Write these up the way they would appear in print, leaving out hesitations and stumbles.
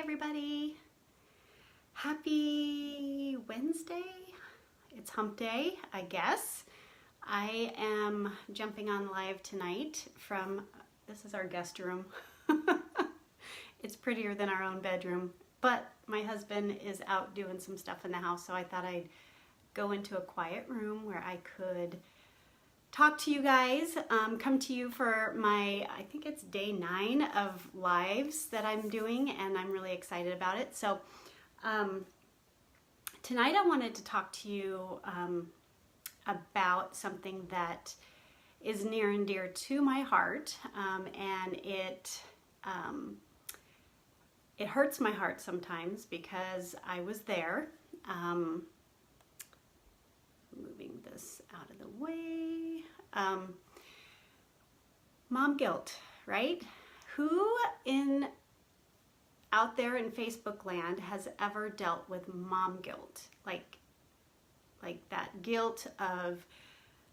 everybody. Happy Wednesday. It's hump day, I guess. I am jumping on live tonight from, this is our guest room. It's prettier than our own bedroom, but my husband is out doing some stuff in the house, so I thought I'd go into a quiet room where I could talk to you guys, come to you for my, I think it's day 9 of lives that I'm doing, and I'm really excited about it. So tonight I wanted to talk to you about something that is near and dear to my heart, and it hurts my heart sometimes because I was there. Moving this out of the way. Mom guilt, right? Who out there in Facebook land has ever dealt with mom guilt? Like that guilt of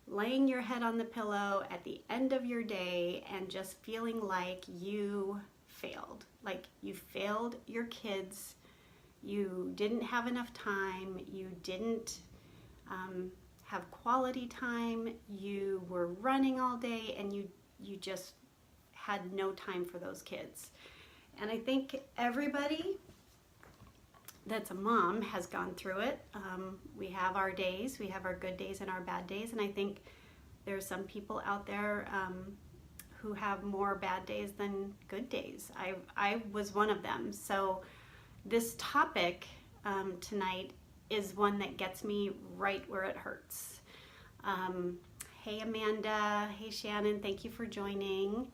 laying your head on the pillow at the end of your day and just feeling like you failed. Like you failed your kids, you didn't have enough time, you didn't have quality time, you were running all day, and you just had no time for those kids. And I think everybody that's a mom has gone through it. We have our days, we have our good days and our bad days, and I think there's some people out there who have more bad days than good days. I was one of them. So this topic tonight is one that gets me right where it hurts. Hey Amanda, hey Shannon, thank you for joining.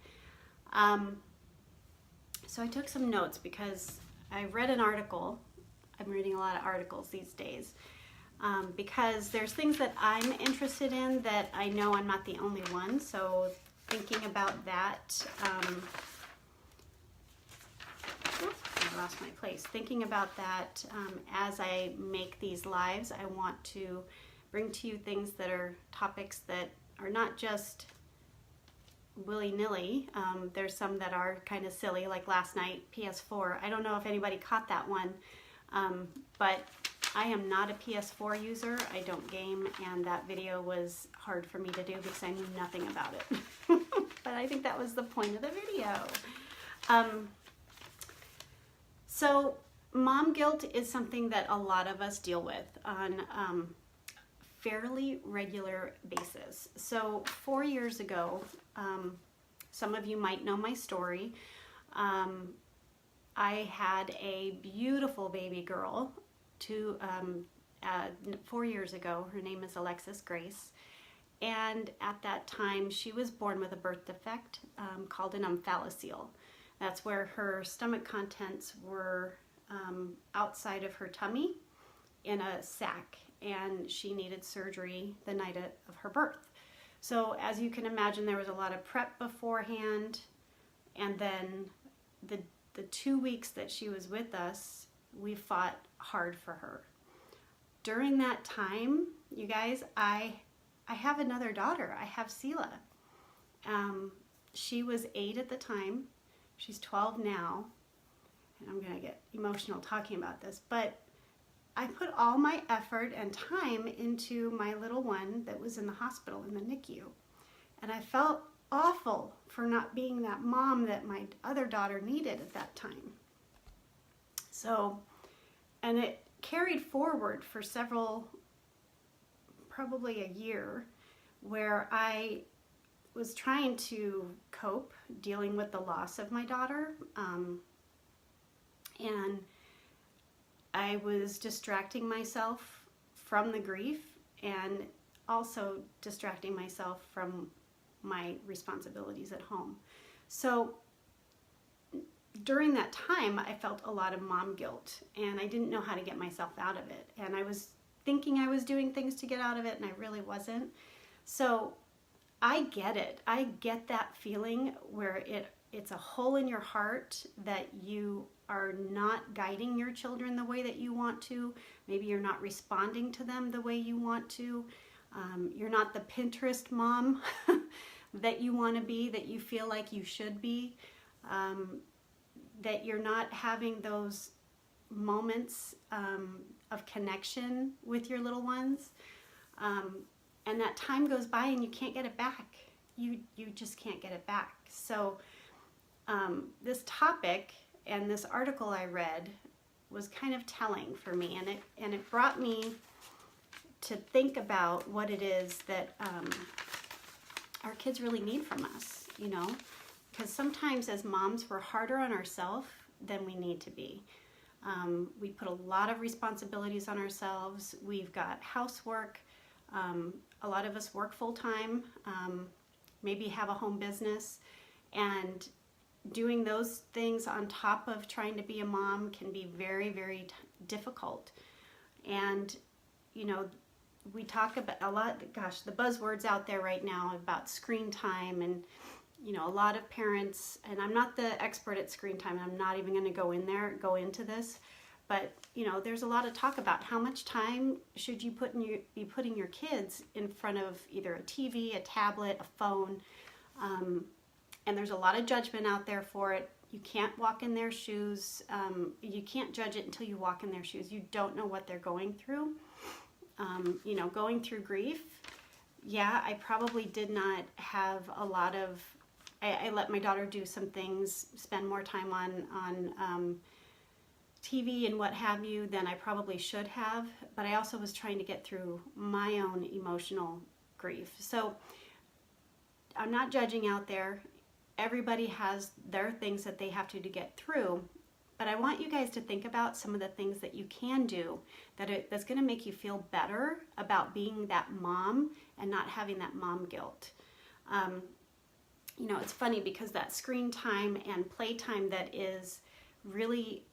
So I took some notes because I read an article. I'm reading a lot of articles these days because there's things that I'm interested in that I know I'm not the only one. So thinking about that, I lost my place. Thinking about that as I make these lives, I want to bring to you things that are topics that are not just willy-nilly. There's some that are kind of silly, like last night, PS4. I don't know if anybody caught that one, but I am not a PS4 user. I don't game, and that video was hard for me to do because I knew nothing about it. But I think that was the point of the video. So mom guilt is something that a lot of us deal with on fairly regular basis. So 4 years ago, some of you might know my story. I had a beautiful baby girl 4 years ago. Her name is Alexis Grace. And at that time, she was born with a birth defect called an omphalocele. That's where her stomach contents were outside of her tummy in a sac, and she needed surgery the night of her birth. So as you can imagine, there was a lot of prep beforehand, and then the 2 weeks that she was with us, we fought hard for her. During that time, you guys, I have another daughter. I have Sela. She was 8 at the time. She's 12 now, and I'm gonna get emotional talking about this, but I put all my effort and time into my little one that was in the hospital in the NICU, and I felt awful for not being that mom that my other daughter needed at that time. So, and it carried forward for probably a year, where I was trying to cope dealing with the loss of my daughter, and I was distracting myself from the grief and also distracting myself from my responsibilities at home. So during that time, I felt a lot of mom guilt, and I didn't know how to get myself out of it, and I was thinking I was doing things to get out of it, and I really wasn't. So I get it. I get that feeling where it's a hole in your heart that you are not guiding your children the way that you want to. Maybe you're not responding to them the way you want to. You're not the Pinterest mom that you want to be, that you feel like you should be. that you're not having those moments of connection with your little ones, and that time goes by and you can't get it back. You just can't get it back. So this topic and this article I read was kind of telling for me, and it brought me to think about what it is that our kids really need from us, you know, because sometimes as moms we're harder on ourselves than we need to be. We put a lot of responsibilities on ourselves. We've got housework. A lot of us work full-time, maybe have a home business, and doing those things on top of trying to be a mom can be very, very difficult. And, you know, we talk about a lot, gosh, the buzzwords out there right now about screen time, and, you know, a lot of parents, and I'm not the expert at screen time, I'm not even going to go into this, but, you know, there's a lot of talk about how much time should you be putting your kids in front of either a TV, a tablet, a phone, and there's a lot of judgment out there for it. You can't walk in their shoes. You can't judge it until you walk in their shoes. You don't know what they're going through. You know, going through grief. Yeah, I probably did not have a lot of, I let my daughter do some things, spend more time on TV and what have you than I probably should have, but I also was trying to get through my own emotional grief. So I'm not judging out there. Everybody has their things that they have to get through, but I want you guys to think about some of the things that you can do that's going to make you feel better about being that mom and not having that mom guilt. You know, it's funny because that screen time and playtime that is really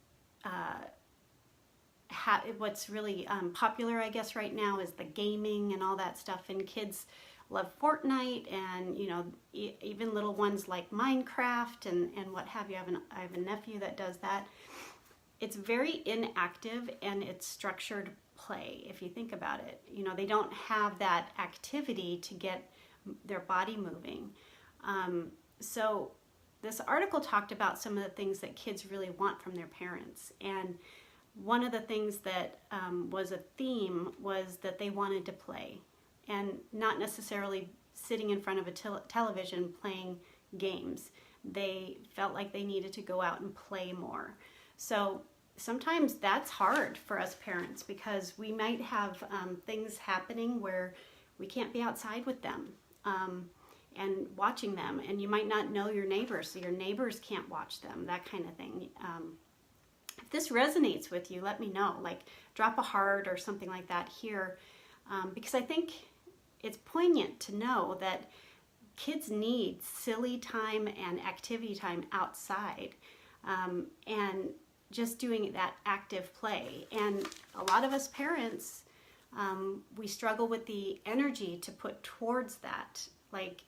what's really popular, I guess, right now is the gaming and all that stuff, and kids love Fortnite, and, you know, even little ones like Minecraft and what have you. I have a nephew that does that. It's very inactive and it's structured play, if you think about it. You know, they don't have that activity to get their body moving. So this article talked about some of the things that kids really want from their parents, and one of the things that was a theme was that they wanted to play, and not necessarily sitting in front of a television playing games. They felt like they needed to go out and play more. So sometimes that's hard for us parents because we might have things happening where we can't be outside with them and watching them, and you might not know your neighbors, so your neighbors can't watch them, that kind of thing. If this resonates with you, let me know. Like, drop a heart or something like that here, because I think it's poignant to know that kids need silly time and activity time outside, and just doing that active play. And a lot of us parents, we struggle with the energy to put towards that. Like,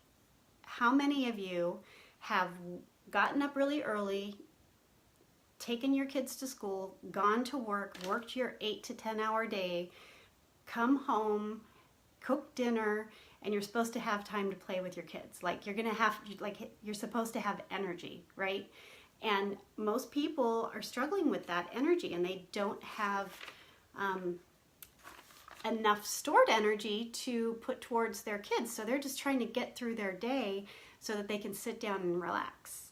how many of you have gotten up really early, taken your kids to school, gone to work, worked your 8 to 10 hour day, come home, cook dinner, and you're supposed to have time to play with your kids? Like, you're supposed to have energy, right? And most people are struggling with that energy, and they don't have enough stored energy to put towards their kids. So they're just trying to get through their day so that they can sit down and relax.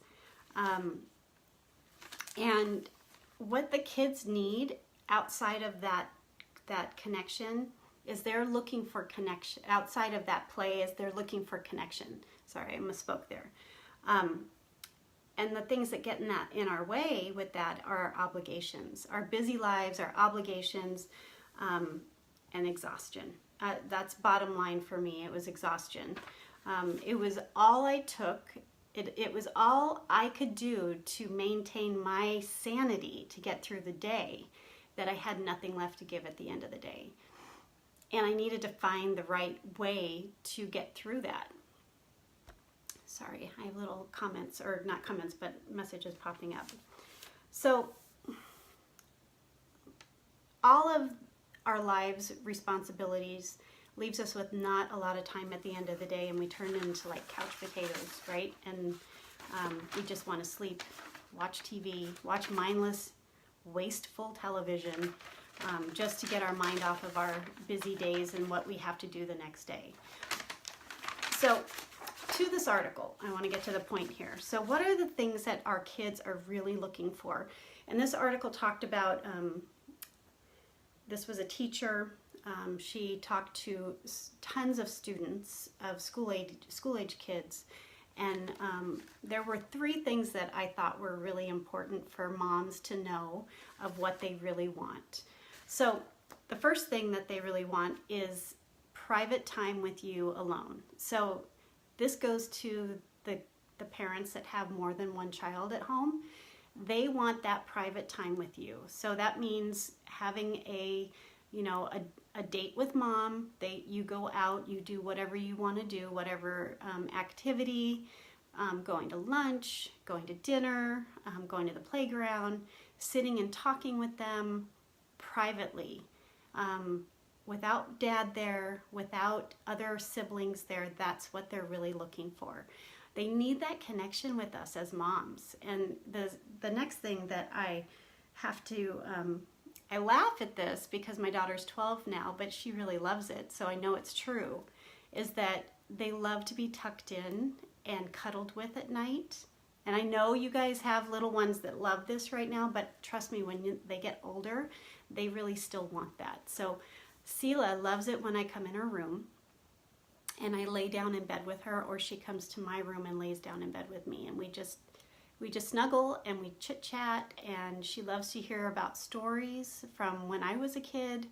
And what the kids need outside of that connection is they're looking for connection. Outside of that play is they're looking for connection. Sorry, I misspoke there. And the things that get in our way with that are our obligations, our busy lives, our obligations, and exhaustion. That's bottom line for me. It was exhaustion. It was all I took. It was all I could do to maintain my sanity to get through the day, that I had nothing left to give at the end of the day. And I needed to find the right way to get through that. Sorry, I have little comments, or not comments, but messages popping up. So all of our lives' responsibilities leaves us with not a lot of time at the end of the day, and we turn into like couch potatoes, right? And we just want to sleep watch TV, watch mindless, wasteful television, just to get our mind off of our busy days and what we have to do the next day. So to this article, I want to get to the point here. So what are the things that our kids are really looking for? And this article talked about, this was a teacher. She talked to tons of students, of school-age kids, and there were 3 things that I thought were really important for moms to know of what they really want. So the first thing that they really want is private time with you alone. So this goes to the parents that have more than one child at home. They want that private time with you. So that means having a date with mom. You go out, you do whatever you want to do, whatever activity, going to lunch, going to dinner, going to the playground, sitting and talking with them privately, without dad there, without other siblings there. That's what they're really looking for. They need that connection with us as moms. And the next thing that I have to, I laugh at this because my daughter's 12 now, but she really loves it, so I know it's true, is that they love to be tucked in and cuddled with at night. And I know you guys have little ones that love this right now, but trust me, when they get older, they really still want that. So Sela loves it when I come in her room and I lay down in bed with her, or she comes to my room and lays down in bed with me, and we just snuggle and we chit chat, and she loves to hear about stories from when I was a kid.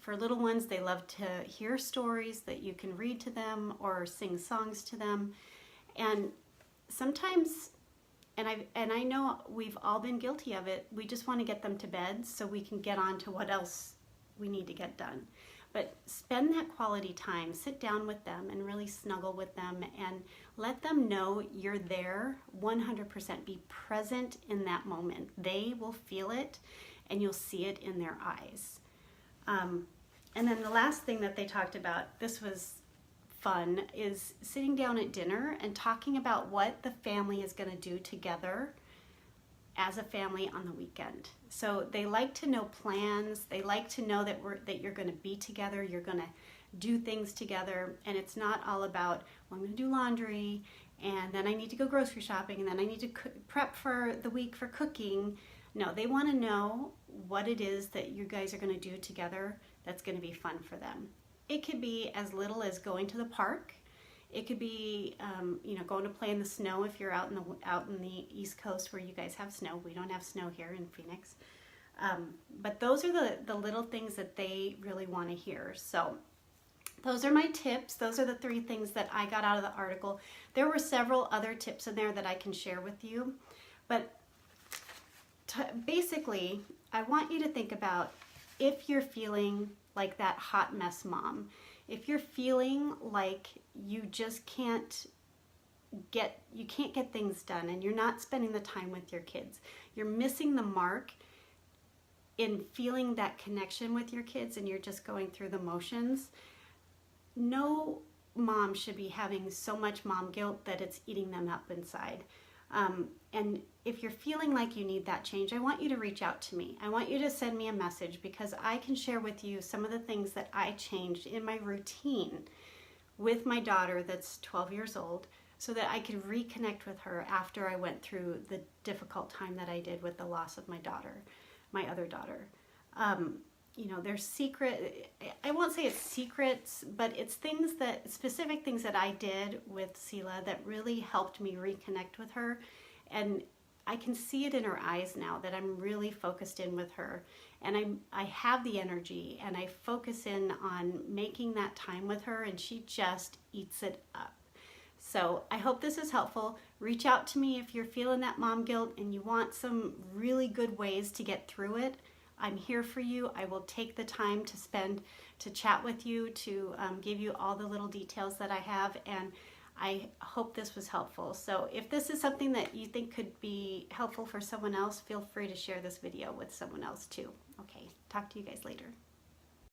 For little ones, they love to hear stories that you can read to them or sing songs to them. And sometimes, and I know we've all been guilty of it, we just want to get them to bed so we can get on to what else we need to get done. But spend that quality time, sit down with them and really snuggle with them and let them know you're there 100%. Be present in that moment. They will feel it and you'll see it in their eyes. And then the last thing that they talked about, this was fun, is sitting down at dinner and talking about what the family is going to do together as a family on the weekend. So they like to know plans. They like to know that you're going to be together. You're going to do things together, and it's not all about, well, I'm going to do laundry, and then I need to go grocery shopping, and then I need to prep for the week for cooking. No, they want to know what it is that you guys are going to do together that's going to be fun for them. It could be as little as going to the park. It could be, going to play in the snow if you're out in the East Coast where you guys have snow. We don't have snow here in Phoenix. But those are the little things that they really want to hear. So those are my tips. Those are the 3 things that I got out of the article. There were several other tips in there that I can share with you. But basically, I want you to think about if you're feeling like that hot mess mom, if you're feeling like you just can't get things done and you're not spending the time with your kids, you're missing the mark in feeling that connection with your kids and you're just going through the motions, no mom should be having so much mom guilt that it's eating them up inside. And if you're feeling like you need that change, I want you to reach out to me. I want you to send me a message because I can share with you some of the things that I changed in my routine with my daughter that's 12 years old so that I could reconnect with her after I went through the difficult time that I did with the loss of my other daughter. There's I won't say it's secrets, but it's specific things that I did with Sela that really helped me reconnect with her. And I can see it in her eyes now that I'm really focused in with her. And I have the energy and I focus in on making that time with her, and she just eats it up. So I hope this is helpful. Reach out to me if you're feeling that mom guilt and you want some really good ways to get through it. I'm here for you. I will take the time to chat with you, to give you all the little details that I have, and I hope this was helpful. So if this is something that you think could be helpful for someone else, feel free to share this video with someone else too. Okay, talk to you guys later.